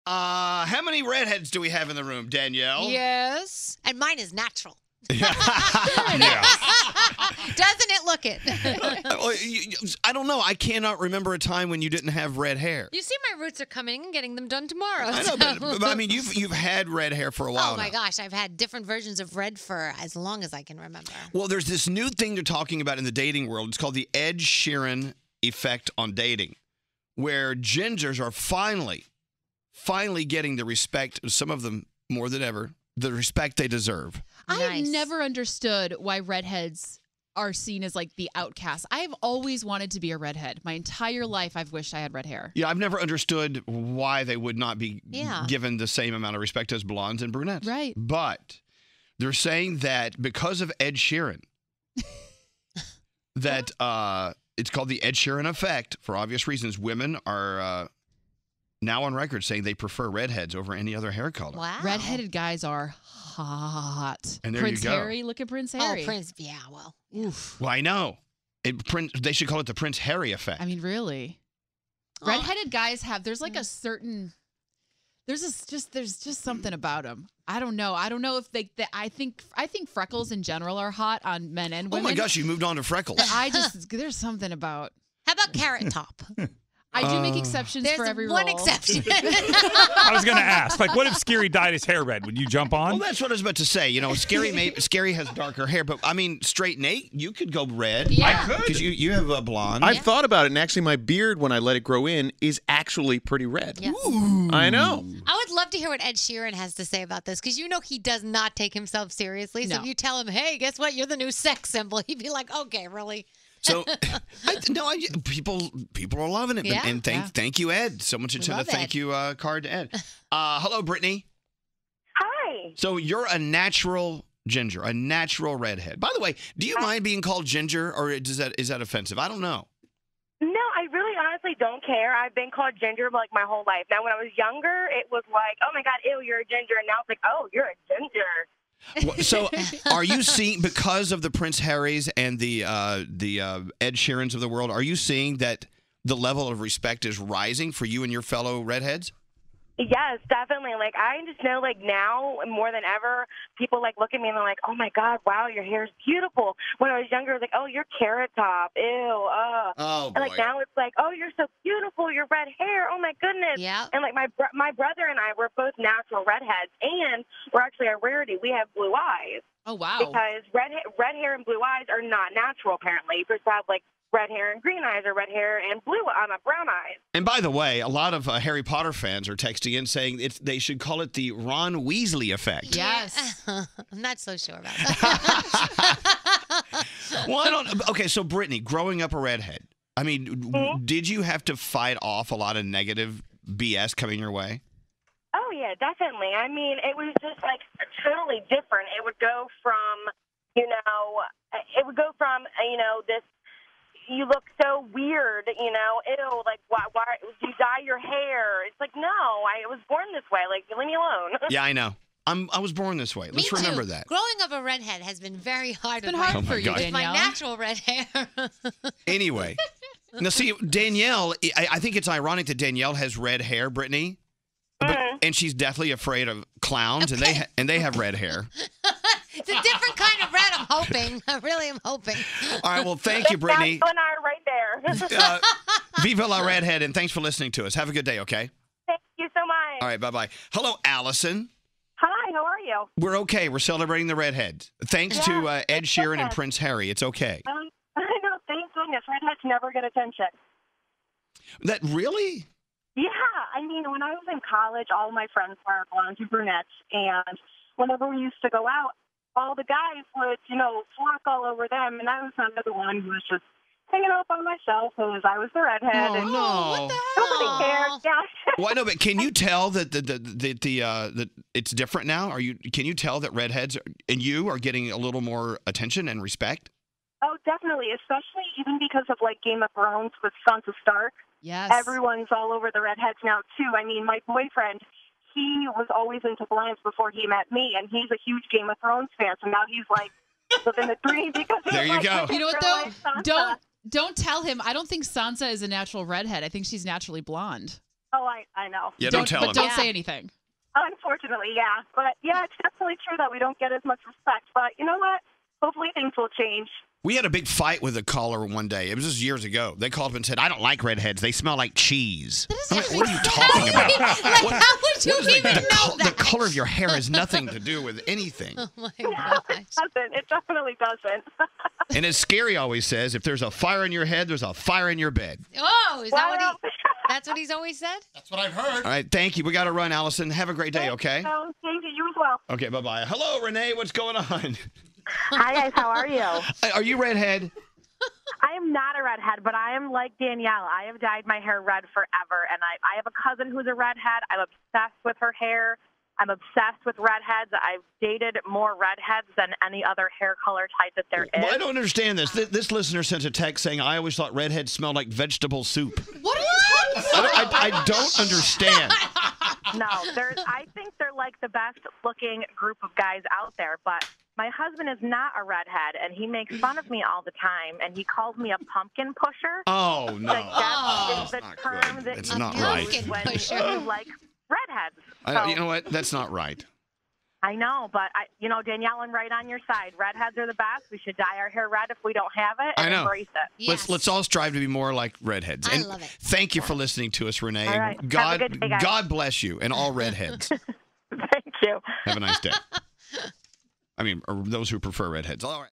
How many redheads do we have in the room, Danielle? Yes. And mine is natural. Yeah. Doesn't it look it? I don't know. I cannot remember a time when you didn't have red hair. You see, my roots are coming and getting them done tomorrow. I know, but I mean, you've had red hair for a while Oh my now. gosh, I've had different versions of red fur as long as I can remember. Well, there's this new thing they're talking about in the dating world. It's called the Ed Sheeran effect on dating, where gingers are finally getting the respect, some of them more than ever, the respect they deserve. I've never understood why redheads are seen as like the outcasts. I've always wanted to be a redhead. My entire life, I've wished I had red hair. Yeah, I've never understood why they would not be Yeah. given the same amount of respect as blondes and brunettes. Right. But they're saying that because of Ed Sheeran, that it's called the Ed Sheeran effect for obvious reasons. Women are now on record saying they prefer redheads over any other hair color. Wow. Redheaded guys are hot. And there Prince you go. Harry, look at Prince Harry. Oh, Prince, yeah, well. Oof. Well, I know. They should call it the Prince Harry effect. I mean, really. Redheaded guys have, there's like a certain, there's just something about them. I don't know. I don't know if I think freckles in general are hot on men and Oh women. my gosh, you moved on to freckles. There's something about. How about Carrot Top? I do make exceptions There's for every one role. exception. I was going to ask, like, what if Scary dyed his hair red? Would you jump on? Well, that's what I was about to say. You know, Scary has darker hair, but I mean, straight Nate, you could go red. Yeah. I could. Because you have a blonde. I've thought about it, and actually my beard, when I let it grow in, is actually pretty red. Yeah. I know. I would love to hear what Ed Sheeran has to say about this, because you know he does not take himself seriously. So No. if you tell him, hey, guess what? You're the new sex symbol, he'd be like, okay, really? So, people are loving it. Yeah. And thank you, Ed. Someone should send a Love thank Ed. you card to Ed. Hello, Brittany. Hi. So you're a natural ginger, a natural redhead. By the way, do you mind being called ginger, or is that offensive? I don't know. No, I really honestly don't care. I've been called ginger like my whole life. Now, when I was younger, it was like, oh my God, ew, you're a ginger. And now it's like, oh, you're a ginger. So, are you seeing, because of the Prince Harrys and the Ed Sheerans of the world, are you seeing that the level of respect is rising for you and your fellow redheads? Yes, definitely. Like, I just know, like, now more than ever, people, like, look at me and they're like, oh, my God, wow, your hair's beautiful. When I was younger, it was like, oh, you're Carrot Top. Ew, Oh, And, like, now it's like, oh, you're so beautiful. Your red hair. Oh, my goodness. Yeah. And, like, my brother and I, we're both natural redheads. And we're actually a rarity. We have blue eyes. Oh, wow. Because red hair and blue eyes are not natural, apparently. You're supposed to have, like, red hair and green eyes, or red hair and brown eyes. And by the way, a lot of Harry Potter fans are texting in saying they should call it the Ron Weasley effect. Yes. I'm not so sure about that. Well, I don't. Okay, so Brittany, growing up a redhead, I mean, did you have to fight off a lot of negative BS coming your way? Oh, yeah, definitely. I mean, it was just, like, totally different. It would go from, this, you look so weird, ew, like, why do you dye your hair? It's like, no, I was born this way. Like, leave me alone. Yeah, I know. I was born this way. Let's Me remember too. that. Growing up a redhead has been very hard. It's been with hard Oh, for my you, God. with my Danielle. natural red hair. Anyway, now see, Danielle, I think it's ironic that Danielle has red hair, Brittany, and she's deathly afraid of clowns, and they have red hair. It's a different kind of red, I'm hoping. I really am hoping. All right, well, thank you, Brittany. That's I right there. Viva la redhead, and thanks for listening to us. Have a good day, okay? Thank you so much. All right, bye-bye. Hello, Allison. Hi, how are you? We're okay. We're celebrating the redheads. Thanks to Ed Sheeran and Prince Harry. It's okay. I know, thank goodness. Redheads never get attention. That really? Yeah, I mean, when I was in college, all of my friends were blondes and brunettes, and whenever we used to go out, all the guys would, flock all over them, and I was another one who was just hanging out by myself because I was the redhead. Oh, and no. Nobody cared. Yeah. Well, I know, but can you tell that it's different now? Can you tell that redheads and you are getting a little more attention and respect? Oh, definitely, especially even because of, like, Game of Thrones with Sansa Stark. Yes. Everyone's all over the redheads now, too. I mean, my boyfriend, he was always into blondes before he met me, and he's a huge Game of Thrones fan, so now he's, like, living the dream because he's There you like, go. You know what, girl though? like Sansa. Don't tell him. I don't think Sansa is a natural redhead. I think she's naturally blonde. Oh, I know. Yeah, don't tell him. But don't Yeah. say anything. Unfortunately, yeah. But yeah, it's definitely true that we don't get as much respect. But you know what? Hopefully things will change. We had a big fight with a caller one day. It was just years ago. They called up and said, I don't like redheads. They smell like cheese. I'm like, what are you talking about? Like, What- how would you what is even know the that? color of your hair has nothing to do with anything. Oh my No, gosh. it doesn't. It definitely doesn't. And as Scary always says, if there's a fire in your head, there's a fire in your bed. Oh, is that what Well, that's what he's always said? That's what I've heard. All right, thank you. We got to run, Allison. Have a great day, okay? So, thank you. You as well. Okay, bye-bye. Hello, Renee. What's going on? Hi, guys. How are you? Are you redhead? I am not a redhead, but I am like Danielle. I have dyed my hair red forever, and I have a cousin who's a redhead. I'm obsessed with her hair. I'm obsessed with redheads. I've dated more redheads than any other hair color type that there is. Well, I don't understand this. This listener sent a text saying, I always thought redheads smelled like vegetable soup. What are you talking about? I don't understand. No, I think they're like the best looking group of guys out there, but my husband is not a redhead, and he makes fun of me all the time, and he calls me a pumpkin pusher. Oh, no. Like, that's the not term good. that It's you not use right. when Pusher. you like redheads. So, You know what? That's not right. I know, but Danielle, I'm right on your side. Redheads are the best. We should dye our hair red if we don't have it, and I know. embrace it. Yes. Let's all strive to be more like redheads. I And love it. Thank you for listening to us, Renee. All right. Have a God, good day, guys. God bless you and all redheads. Thank you. Have a nice day. I mean, or those who prefer redheads. All right.